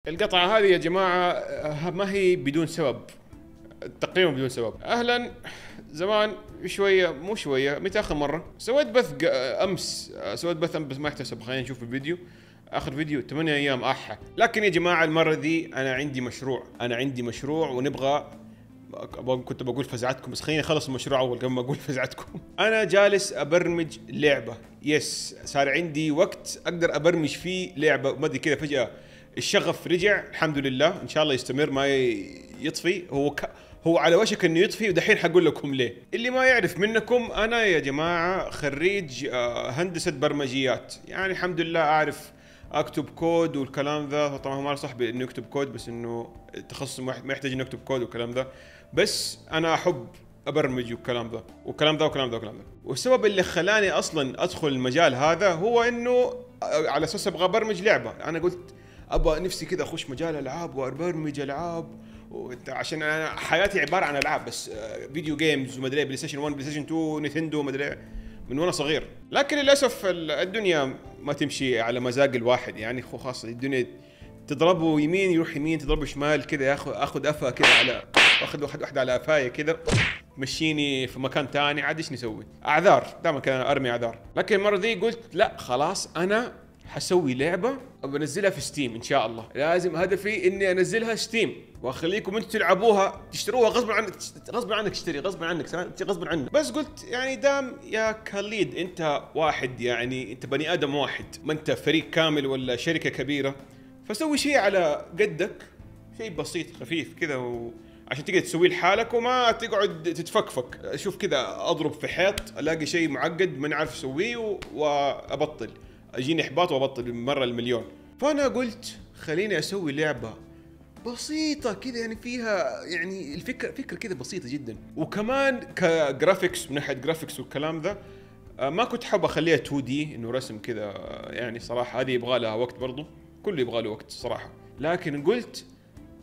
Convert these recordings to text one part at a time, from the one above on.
القطعة هذه يا جماعة ما هي بدون سبب، تقريبا بدون سبب. أهلا، زمان شوية مو شوية، متى آخر مرة سويت بث أمس؟ سويت بث أمس بس ما احتسب. خلينا نشوف الفيديو. آخر فيديو 8 أيام أحا. لكن يا جماعة المرة ذي أنا عندي مشروع ونبغى. كنت بقول فزعتكم بس خليني أخلص المشروع أول قبل ما أقول فزعتكم. أنا جالس أبرمج لعبة. صار عندي وقت أقدر أبرمج فيه لعبة. ما أدري كذا فجأة الشغف رجع، الحمد لله. إن شاء الله يستمر ما يطفي. هو على وشك إنه يطفي، ودحين حقول لكم ليه. اللي ما يعرف منكم، أنا يا جماعة خريج هندسة برمجيات، يعني الحمد لله أعرف اكتب كود والكلام ذا. طبعا ما صح انه يكتب كود، بس انه التخصص ما يحتاج انه يكتب كود والكلام ذا. بس انا احب ابرمج والكلام ذا. والسبب اللي خلاني اصلا ادخل المجال هذا هو انه على اساس ابغى ابرمج لعبه. انا قلت ابغى نفسي كذا اخش مجال العاب وابرمج العاب، عشان انا حياتي عباره عن العاب بس. فيديو جيمز ومدري بلاي ستيشن 1 بلاي ستيشن 2 نينتندو مدري من وانا صغير. لكن للاسف الدنيا ما تمشي على مزاج الواحد، يعني خاصة الدنيا تضربه يمين يروح يمين، تضربه شمال كذا، اخذ افا كذا على اخذ واحده على افايه كذا مشيني في مكان ثاني. عاد ايش نسوي؟ اعذار، دائما كان ارمي اعذار. لكن المره ذي قلت لا خلاص، انا حسوي لعبه وبنزلها في ستيم ان شاء الله. لازم هدفي اني انزلها ستيم واخليكم انتم تلعبوها، تشتروها غصب عنك تشتري غصب عنك. بس قلت يعني دام يا خليد انت واحد، يعني انت بني ادم واحد، ما انت فريق كامل ولا شركه كبيره، فسوي شيء على قدك، شيء بسيط خفيف كذا عشان تقدر تسويه لحالك وما تقعد تتفكفك. اشوف كذا اضرب في حيط الاقي شيء معقد ما نعرف اسويه وابطل، اجيني احباط وابطل مره المليون. فانا قلت خليني اسوي لعبه بسيطه كذا، يعني فيها يعني فكره كذا بسيطه جدا، وكمان كجرافيكس، من ناحيه جرافيكس والكلام ذا. ما كنت حاب اخليها 2 دي انه رسم كذا، يعني صراحه هذه يبغى لها وقت برضو، كله يبغى له وقت صراحه. لكن قلت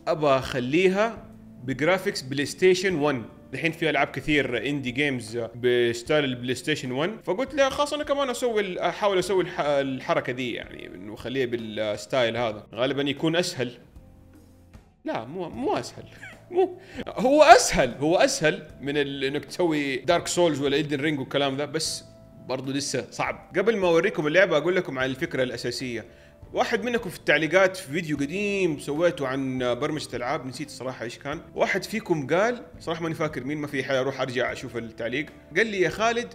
ابى اخليها بجرافيكس بلاي ستيشن 1. الحين في العاب كثير اندي جيمز بستايل البلاي ستيشن 1، فقلت لا خلاص انا كمان احاول اسوي الحركه دي، يعني انه اخليها بالستايل هذا. غالبا يكون اسهل. لا مو اسهل. هو اسهل من انك تسوي دارك سولز ولا إلدن رينج والكلام ذا، بس برضو لسه صعب. قبل ما اوريكم اللعبه اقول لكم عن الفكره الاساسيه. واحد منكم في التعليقات في فيديو قديم سويته عن برمجة العاب، نسيت صراحة ايش كان، واحد فيكم قال، صراحة ماني فاكر مين، ما في حاجة اروح ارجع اشوف التعليق، قال لي يا خالد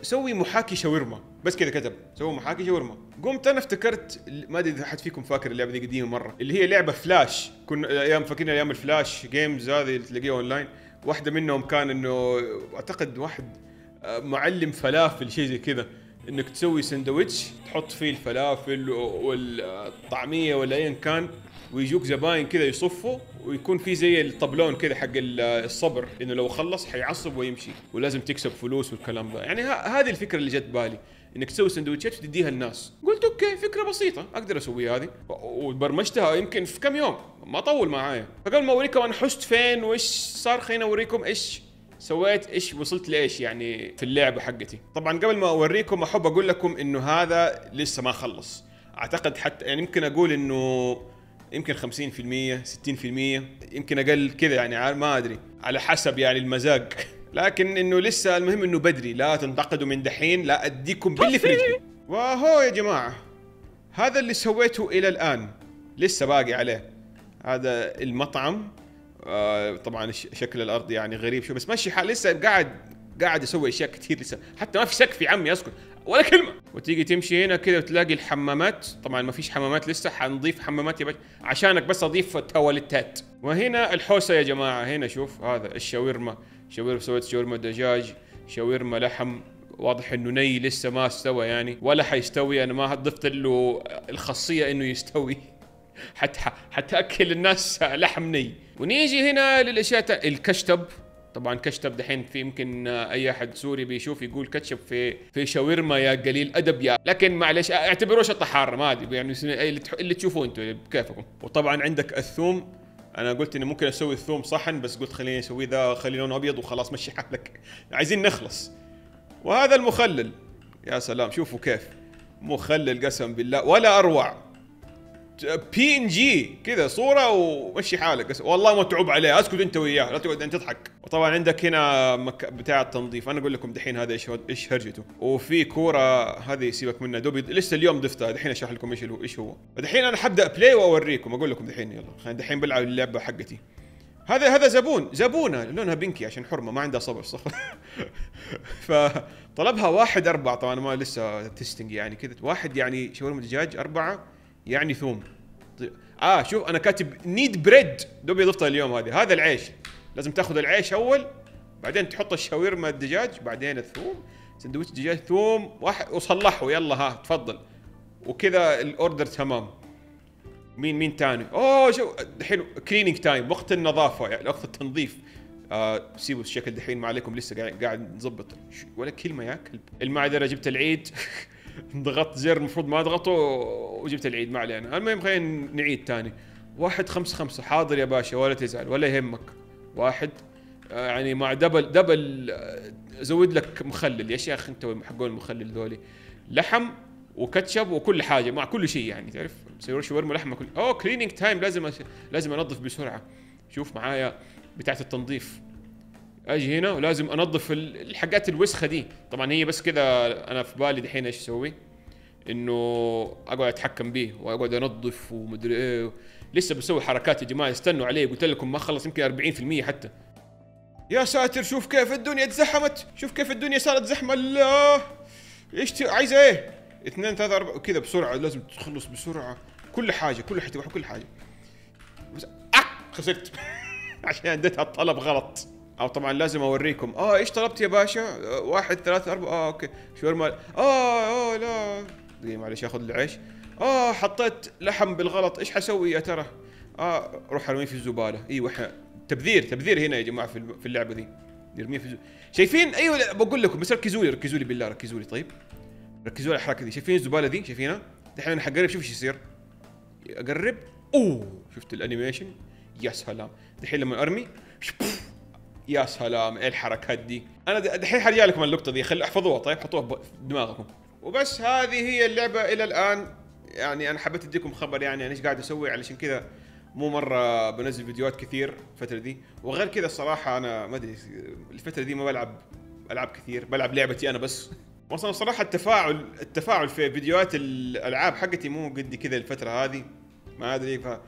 سوي محاكي شاورما، بس كذا كتب سوي محاكي شاورما. قمت انا افتكرت، ما ادري اذا حد فيكم فاكر اللعبة دي قديمة مرة، اللي هي لعبة فلاش، كنا ايام فاكرين ايام الفلاش جيمز هذه اللي تلاقيها اونلاين. واحدة منهم كان انه اعتقد واحد معلم فلافل شيء زي كذا، انك تسوي سندويتش تحط فيه الفلافل والطعميه ولا ايا كان، ويجوك زباين كذا يصفوا، ويكون في زي الطبلون كذا حق الصبر، انه لو خلص حيعصب ويمشي ولازم تكسب فلوس والكلام ده. يعني هذه الفكره اللي جت بالي، انك تسوي سندويتشات وتديها للناس. قلت اوكي فكره بسيطه اقدر اسويها هذه، وبرمجتها يمكن في كم يوم، ما طول معايا. فقبل ما اوريكم انا حست فين وايش صار، خليني اوريكم ايش سويت، ايش وصلت لايش يعني في اللعبه حقتي. طبعا قبل ما اوريكم احب اقول لكم انه هذا لسه ما خلص. اعتقد حتى يعني يمكن اقول انه يمكن 50% 60%، يمكن اقل كذا، يعني ما ادري على حسب يعني المزاج. لكن انه لسه المهم انه بدري، لا تنتقدوا من دحين، لا اديكم باللي في رجلي. وهو يا جماعه هذا اللي سويته الى الان، لسه باقي عليه. هذا المطعم. طبعا شكل الارض يعني غريب شو، بس ماشي حال، لسه قاعد اسوي اشياء كثير لسه، حتى ما في سقف يا عمي اسكت ولا كلمه. وتيجي تمشي هنا كذا وتلاقي الحمامات، طبعا ما فيش حمامات لسه، حنضيف حمامات يا باشا عشانك، بس اضيف تواليتات. وهنا الحوسه يا جماعه، هنا شوف هذا الشاورما، سويت شاورما دجاج، شاورما لحم، واضح انه ني لسه ما استوى يعني، ولا حيستوي، انا ما ضفت له الخاصيه انه يستوي حتى اكل الناس لحم ني. ونيجي هنا للاشياء الكشتب. طبعا كشتب دحين في يمكن اي احد سوري بيشوف يقول كاتشب في شاورما، يا قليل ادب يا، لكن معلش اعتبروه شطه حاره، ما ادري يعني اللي تشوفوه انتم بكيفكم. وطبعا عندك الثوم. انا قلت اني ممكن اسوي الثوم صحن، بس قلت خليني اسوي ذا، خلي لونه ابيض وخلاص مشي حالك، عايزين نخلص. وهذا المخلل، يا سلام شوفوا كيف مخلل، قسم بالله ولا اروع. بي ان جي كذا صوره ومشي حالك، والله ما تعب عليه، اسكت انت وياه لا تقعد انت تضحك. وطبعا عندك هنا بتاع التنظيف، انا اقول لكم دحين هذا ايش هرجته. وفي كوره هذه سيبك منها دوبي لسه اليوم ضفتها، دحين اشرح لكم ايش هو. فدحين انا حبدا بلاي واوريكم، اقول لكم دحين يلا خلينا دحين بلعب اللعبه حقتي. هذا زبونه لونها بينكي عشان حرمه ما عندها صبر صح. فطلبها 1/4، طبعا ما لسه تيستنج يعني كذا، واحد يعني شاورما دجاج 4 يعني ثوم. شوف انا كاتب نيد بريد دوبي ضفتها اليوم. هذا العيش، لازم تاخذ العيش اول، بعدين تحط الشاورما الدجاج، بعدين الثوم، سندويش دجاج ثوم واحد وصلحه يلا ها تفضل، وكذا الاوردر تمام. مين تاني؟ شو دحين كلينينج تايم، وقت النظافه يعني وقت التنظيف. سيبوا الشكل دحين ما عليكم، لسه قاعد نظبط ولا كلمه يا كلب. المعذره جبت العيد. ضغطت زر المفروض ما اضغطه وجبت العيد، ما علينا. المهم خلينا نعيد تاني. 155 حاضر يا باشا ولا تزعل ولا يهمك. واحد يعني مع دبل زود لك مخلل يا شيخ انت، حقون المخلل ذولي، لحم وكاتشب وكل حاجه مع كل شيء يعني تعرف، سيور شاورما لحمه كل كلينينج تايم، لازم انظف بسرعه. شوف معايا بتاعه التنظيف، اجي هنا ولازم انظف الحاجات الوسخه دي. طبعا هي بس كذا، انا في بالي دحين ايش اسوي، انه اقعد اتحكم به واقعد انظف ومدري ايه. لسه بسوي حركات يا جماعه، استنوا علي، قلت لكم ما خلص يمكن 40% حتى. يا ساتر شوف كيف الدنيا تزحمت، شوف كيف الدنيا صارت زحمه. الله ايش عايزه ايه 2 3 4 كذا بسرعه، لازم تخلص بسرعه كل حاجه كل حاجه. بس خسرت. عشان اديتها الطلب غلط. او طبعا لازم اوريكم ايش طلبت يا باشا. 1 3 4 اوكي شاورما. لا دقيقه معلش اخذ العيش. حطيت لحم بالغلط، ايش حسوي يا ترى؟ روح ارميه في الزباله. ايوه احنا تبذير هنا يا جماعه في اللعبه دي، نرميه في شايفين؟ ايوه بقول لكم بس ركزوا لي بالله، ركزوا لي طيب، ركزوا على الحركه دي. شايفين الزباله دي؟ شايفينها؟ دحين انا حقرب، شوف ايش يصير. اقرب شفت الانيميشن؟ يا سلام. دحين لما ارمي يا سلام، ايه الحركات دي. انا دحين حرجع لكم اللقطه دي، احفظوها طيب، حطوها في دماغكم. وبس هذه هي اللعبه الى الان. يعني انا حبيت اديكم خبر يعني ايش قاعد اسوي، علشان كذا مو مره بنزل فيديوهات كثير الفتره دي. وغير كذا الصراحه انا ما ادري الفتره دي ما بلعب العاب كثير، بلعب لعبتي انا بس. اصلا الصراحه التفاعل في فيديوهات الالعاب حقتي مو قد كذا الفتره هذه، ما ادري.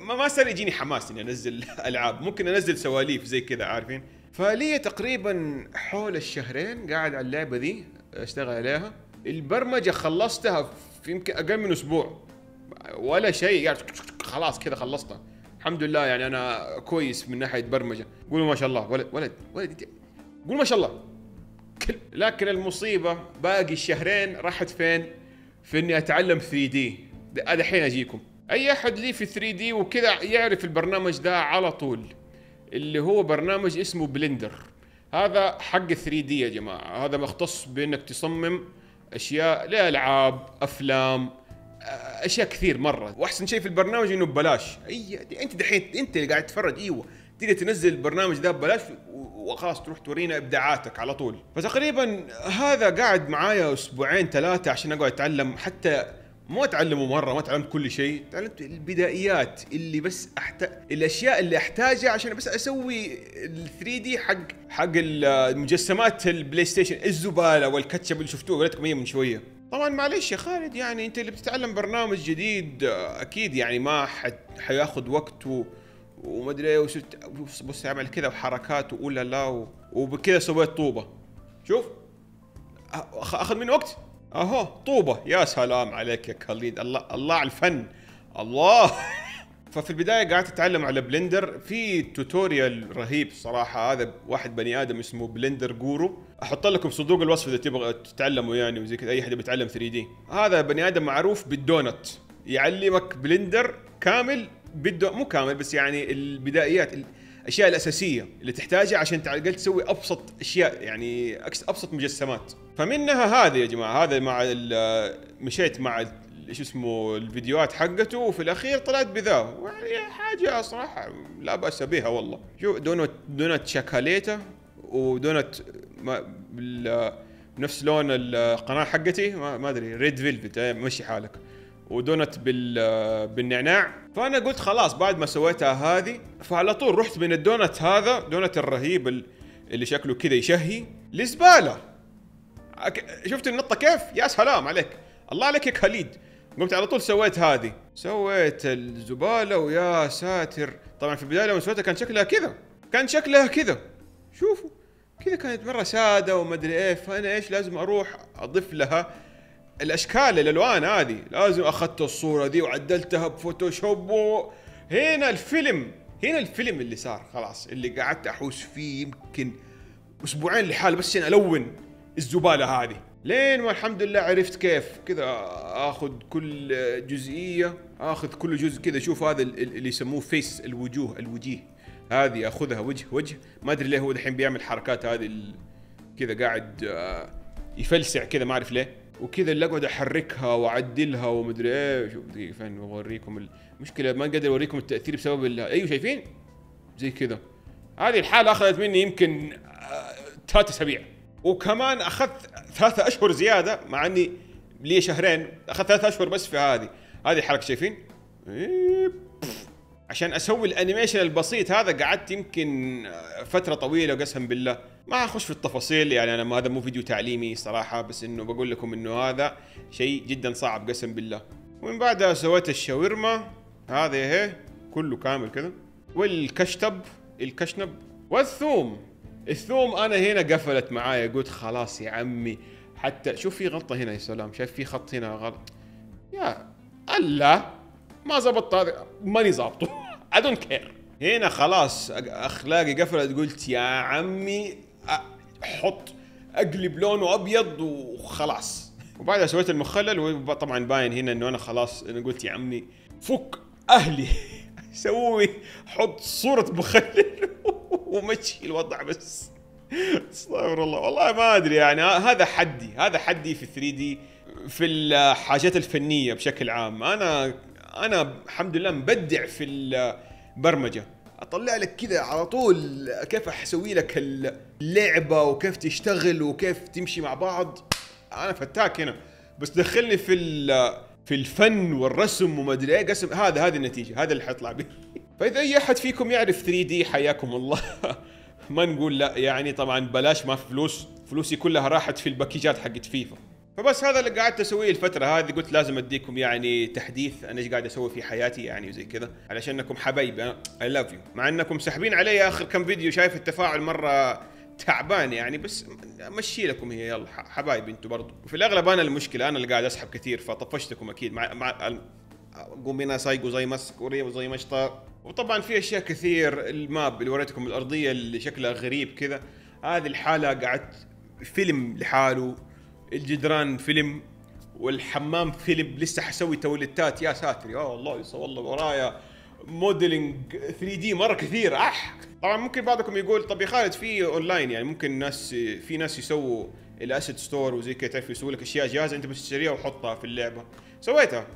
ما صار يجيني حماس اني انزل العاب. ممكن انزل سواليف زي كذا عارفين. فلي تقريبا حول الشهرين قاعد على اللعبه دي اشتغل عليها. البرمجه خلصتها في يمكن اقل من اسبوع ولا شيء يعني، خلاص كذا خلصتها الحمد لله. يعني انا كويس من ناحيه برمجه، قولوا ما شاء الله. ولد قول ما شاء الله. لكن المصيبه باقي الشهرين راحت فين؟ في اني اتعلم 3D. الحين اجيكم. اي احد لي في 3D وكذا يعرف البرنامج ده على طول، اللي هو برنامج اسمه بلندر. هذا حق 3D يا جماعه، هذا مختص بانك تصمم اشياء لالعاب، افلام، اشياء كثير مره. واحسن شيء في البرنامج انه ببلاش. انت دحين انت اللي قاعد تتفرج، ايوه تقدر تنزل البرنامج ده ببلاش وخلاص تروح تورينا ابداعاتك على طول. فتقريبا هذا قاعد معايا 2 3 عشان اقعد اتعلم. حتى مو اتعلمه مره، ما تعلمت كل شيء، تعلمت البدائيات اللي بس الاشياء اللي احتاجها عشان بس اسوي ال 3 دي حق المجسمات البلاي ستيشن، الزباله والكاتشب اللي شفتوه قلت هي من شويه. طبعا معلش يا خالد، يعني انت اللي بتتعلم برنامج جديد اكيد يعني ما حياخذ وقت وما ادري ايه، بص اعمل كذا وحركات وقول لا وبكذا سويت طوبه. شوف اخذ مني وقت اهو طوبه. يا سلام عليك يا خالد، الله على الفن الله. ففي البدايه قاعد اتعلم على بلندر، في توتوريال رهيب صراحه. هذا واحد بني ادم اسمه بلندر جورو، احط لكم صندوق الوصف اذا تبغى تتعلموا يعني وزي كذا. اي حد بيتعلم 3D، هذا بني ادم معروف بالدونت، يعلمك بلندر كامل مو كامل بس يعني البدايات، الاشياء الاساسيه اللي تحتاجها عشان تسوي ابسط اشياء، يعني ابسط مجسمات. فمنها هذا يا جماعه، هذا مع مشيت مع ايش اسمه الفيديوهات حقته، وفي الاخير طلعت بذا. يعني حاجه صراحه لا باس بها والله. شو دونت شوكولاتة ودونت بنفس لون القناه حقتي، ما ادري ريد فيلفت، مشي حالك. ودونت بالنعناع. فانا قلت خلاص بعد ما سويتها هذه، فعلى طول رحت من الدونت هذا، دونت الرهيب اللي شكله كذا يشهي، لزباله. شفت النطه كيف؟ يا سلام عليك، الله عليك يا خليد. قمت على طول سويت هذه، سويت الزباله ويا ساتر. طبعا في البدايه لما سويتها كان شكلها كذا، شوفوا كذا، كانت مره ساده وما ادري ايه. فانا ايش لازم اروح اضيف لها الاشكال الالوان هذه، لازم اخذت الصوره دي وعدلتها بفوتوشوب. هنا الفيلم اللي صار خلاص، اللي قعدت احوس فيه يمكن اسبوعين لحال بس عشان الون الزباله هذه، لين ما الحمد لله عرفت كيف كذا اخذ كل جزئيه، اخذ كل جزء كذا. شوف هذا اللي يسموه فيس، الوجيه هذه اخذها وجه. ما ادري ليه هو الحين بيعمل حركات هذه كذا، قاعد يفلسع كذا، ما اعرف ليه. وكذا اللي اقعد احركها واعدلها ومدري ايه. شوف دقيقه فين اوريكم المشكله، ما قادر اوريكم التاثير بسبب ايوه شايفين زي كذا. هذه الحاله اخذت مني يمكن 3 أسابيع، وكمان اخذت 3 أشهر زياده، مع اني لي شهرين، اخذت 3 أشهر بس في هذه الحركه. شايفين عشان اسوي الانيميشن البسيط هذا قعدت يمكن فتره طويله، قسم بالله ما اخش في التفاصيل. يعني انا هذا مو فيديو تعليمي صراحه، بس انه بقول لكم انه هذا شيء جدا صعب قسم بالله. ومن بعدها سويت الشاورما هذه اهي كله كامل كذا، الكشنب والثوم انا هنا قفلت معايا، قلت خلاص يا عمي. حتى شوف في غلطه هنا، يا سلام، شايف في خط هنا غلط، يا الله ما زبط هذا، ماني ظابطه I don't care. هنا خلاص اخلاقي قفلت، قلت يا عمي اقلب لونه ابيض وخلاص. وبعدها سويت المخلل، وطبعا باين هنا انه انا خلاص، انا قلت يا عمي فك اهلي سوي حط صورة مخلل ومشي الوضع بس. استغفر الله، والله ما ادري. يعني هذا حدي في 3D في الحاجات الفنية بشكل عام. انا الحمد لله مبدع في البرمجة، اطلع لك كذا على طول كيف اسوي لك اللعبة وكيف تشتغل وكيف تمشي مع بعض. انا فتاك هنا، بس دخلني في الفن والرسم وما ادري ايه قسم. هذه النتيجة، هذا اللي حيطلع به. فاذا اي احد فيكم يعرف 3D حياكم الله. ما نقول لا يعني، طبعا بلاش، ما في فلوسي كلها راحت في الباكيجات حقت فيفا. فبس هذا اللي قعدت اسويه الفتره هذه، قلت لازم اديكم يعني تحديث انا ايش قاعد اسوي في حياتي يعني وزي كذا، علشان انكم حبايبي. اي لاف يو، مع انكم ساحبين علي اخر كم فيديو، شايف التفاعل مره تعبان يعني، بس امشي لكم هي، يلا حبايبي انتم برضو. وفي الاغلب انا المشكله، انا اللي قاعد اسحب كثير، فطفشتكم اكيد مع قومينا سايقو زي مسكوري وزي مشطه. وطبعا في اشياء كثير، الماب اللي وريتكم، الارضيه اللي شكلها غريب كذا، هذه الحاله قعدت فيلم لحاله، الجدران فيلم، والحمام فيلم، لسه حسوي توليتات. يا ساتر يا الله، يسوى والله ورايا موديلنج 3D مره كثير. طبعا ممكن بعضكم يقول طب يا خالد في اونلاين، يعني ممكن في ناس يسووا الاسيت ستور وزي كذا، تعرف يسووا لك اشياء جاهزه انت بس تشتريها وحطها في اللعبه. سويتها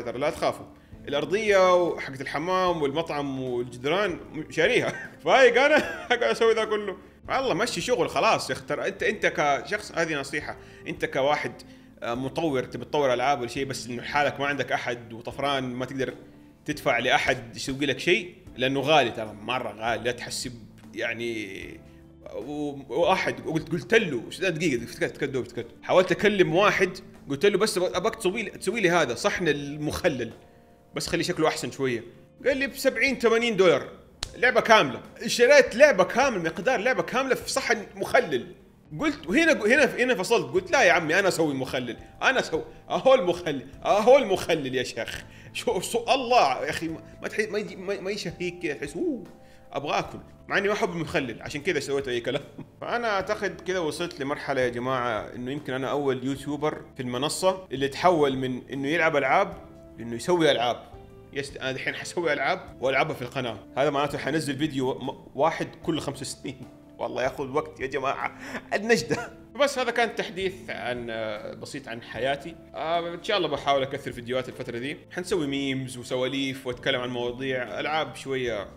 ترى، لا تخافوا. الارضيه وحقت الحمام والمطعم والجدران شاريها. فايق انا قاعد اسوي ذا كله. والله مشي شغل خلاص. يختار انت كشخص، هذه نصيحه، انت كواحد مطور تبي تطور العاب ولا شيء، بس انه حالك ما عندك احد وطفران، ما تقدر تدفع لاحد يسوي لك شيء لانه غالي، ترى مره غالي، لا تحسب يعني. واحد قلت له دقيقه، تكت حاولت اكلم واحد، قلت له بس ابغاك تسوي لي هذا صحن المخلل، بس خلي شكله احسن شويه. قال لي ب 70-80 دولار لعبه كامله. اشتريت لعبه كامله، مقدار لعبه كامله في صحن مخلل. قلت هنا فصلت، قلت لا يا عمي انا اسوي مخلل، انا اسوي اهو المخلل يا شيخ. شو الله يا اخي، ما يشهيك كذا، تحس ابغى اكل، مع اني ما احب المخلل، عشان كذا سويت اي كلام. فانا اعتقد كذا وصلت لمرحله يا جماعه انه يمكن انا اول يوتيوبر في المنصه اللي تحول من انه يلعب العاب انه يسوي العاب. انا الحين حسوي العاب والعبها في القناه، هذا معناته حنزل فيديو واحد كل 5 سنين. والله ياخذ وقت يا جماعه النجده. بس هذا كان تحديث عن بسيط عن حياتي. ان شاء الله بحاول اكثر فيديوهات الفتره دي، حنسوي ميمز وسواليف واتكلم عن مواضيع العاب شويه،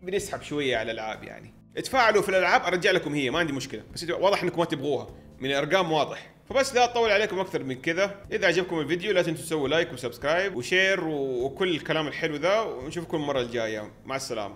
بنسحب شويه على الالعاب يعني. اتفاعلوا في الالعاب ارجع لكم هي، ما عندي مشكله، بس واضح انكم ما تبغوها من الارقام واضح. فبس لا اطول عليكم اكثر من كذا، اذا عجبكم الفيديو لا تنسوا تسووا لايك وسبسكرايب وشير وكل الكلام الحلو ذا، ونشوفكم المره الجايه. مع السلامه.